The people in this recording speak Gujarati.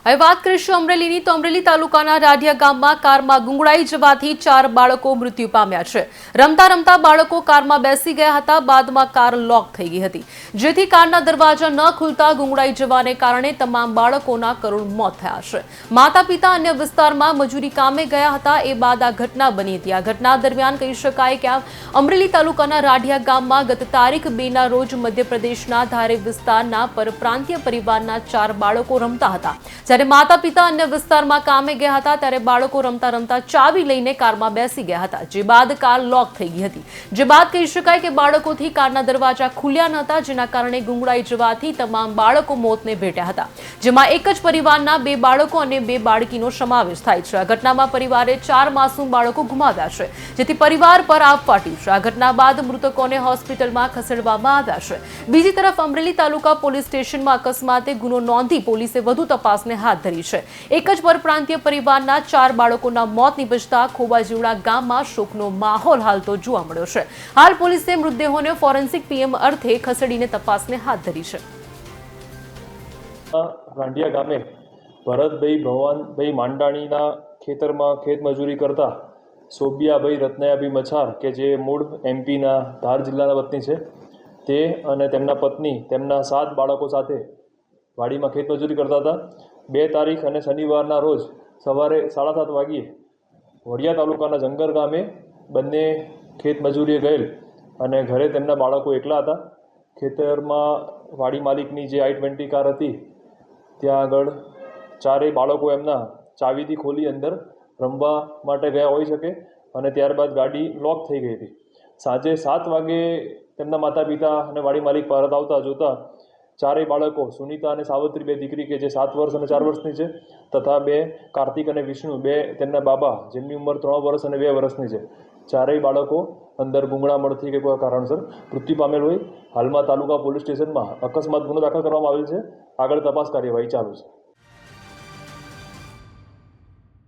હવે વાત કરીશું અમરેલીની તો અમરેલી તાલુકાના રાઢિયા ગામમાં કારમાં ગુંગળાઈ જવાથી 4 બાળકો મૃત્યુ પામ્યા છે। રમતા રમતા બાળકો કારમાં બેસી ગયા હતા, બાદમાં કાર લોક થઈ ગઈ હતી, જેથી કારના દરવાજા ન ખુલતા ગુંગળાઈ જવાને કારણે તમામ બાળકોના કરુણ મોત થયા છે। માતા પિતા અન્ય વિસ્તારમાં મજૂરી કામે ગયા હતા, એ બાદ આ ઘટના બની હતી। આ ઘટના દરમિયાન કહી શકાય કે આ અમરેલી તાલુકાના રાઢિયા ગામમાં ગત તારીખ 2ના રોજ મધ્યપ્રદેશના ધારે વિસ્તારના પરપ્રાંતીય પરિવારના 4 બાળકો રમતા હતા। જ્યારે માતા પિતા અન્ય વિસ્તારમાં કામે ગયા હતા, ત્યારે બાળકો રમતા રમતા ચાવી લઈને કારમાં બેસી ગયા હતા, જે બાદ કાર લોક થઈ ગઈ હતી। જે બાદ કહી શકાય કે બાળકોથી કારના દરવાજા ખુલ્યા ન હતા, જેના કારણે ગુંગળાઈ જવાથી તમામ બાળકો મોતને ભેટ્યા હતા, જેમાં એક જ પરિવારના 2 બાળકો અને 2 બાળકીનો સમાવેશ થાય છે। આ ઘટનામાં પરિવારે 4 માસૂમ બાળકો ગુમાવ્યા છે, જેથી પરિવાર પર આપ ફાટ્યું છે। આ ઘટના બાદ મૃતકોને હોસ્પિટલમાં ખસેડવામાં આવ્યા છે। બીજી તરફ અમરેલી તાલુકા પોલીસ સ્ટેશનમાં અકસ્માતે ગુનો નોંધી પોલીસે વધુ તપાસને હાથ ધરી છે। એક જ પરપ્રાંતીય પરિવારના 4 બાળકોના મોત નિપજતા ખોબાજીવડા ગામમાં શોકનો માહોલ હાલ તો જોવા મળ્યો છે। હાલ પોલીસે મૃતદેહોને ફોરેન્સિક પીએમ અર્થે ખસેડીને તપાસને હાથ ધરી છે। રાંઢિયા ગામે ભરતભાઈ ભવાનભાઈ માંડાણીના ખેતરમાં ખેત મજૂરી કરતા સોબિયાભાઈ રત્નયાભાઈ મછાર કે જે મૂળ એમપીના ધાર જિલ્લાના વતની છે, તે અને તેમના પત્ની તેમના 7 બાળકો સાથે વાડીમાં ખેત મજૂરી કરતા હતા। 2 તારીખ અને શનિવારના રોજ સવારે 7:30 વાગ્યે વડિયા તાલુકાના જંગર ગામે બંને ખેત મજૂરીએ ગયેલ અને ઘરે તેમના બાળકો એકલા હતા। ખેતરમાં વાડી માલિકની જે i20 કાર હતી, ત્યાં આગળ 4 બાળકો એમના ચાવીથી ખોલી અંદર રમવા માટે ગયા હોઈ શકે અને ત્યારબાદ ગાડી લોક થઈ ગઈ હતી। સાંજે 7 વાગે તેમના માતા પિતા અને વાડી માલિક પરત આવતા જોતા 4 બાળકો સુનિતા અને સાવત્રી 2 દીકરી કે જે 7 વર્ષ અને 4 વર્ષની છે, તથા 2 કાર્તિક અને વિષ્ણુ 2 તેમના બાબા જેમની ઉંમર 3 વર્ષ અને 2 વર્ષની છે, 4 બાળકો અંદર ગુંગળામણથી કે કોઈ કારણસર મૃત્યુ પામેલ હોય। હાલમાં તાલુકા પોલીસ સ્ટેશનમાં અકસ્માત ગુનો દાખલ કરવામાં આવેલ છે। આગળ તપાસ કાર્યવાહી ચાલુ છે।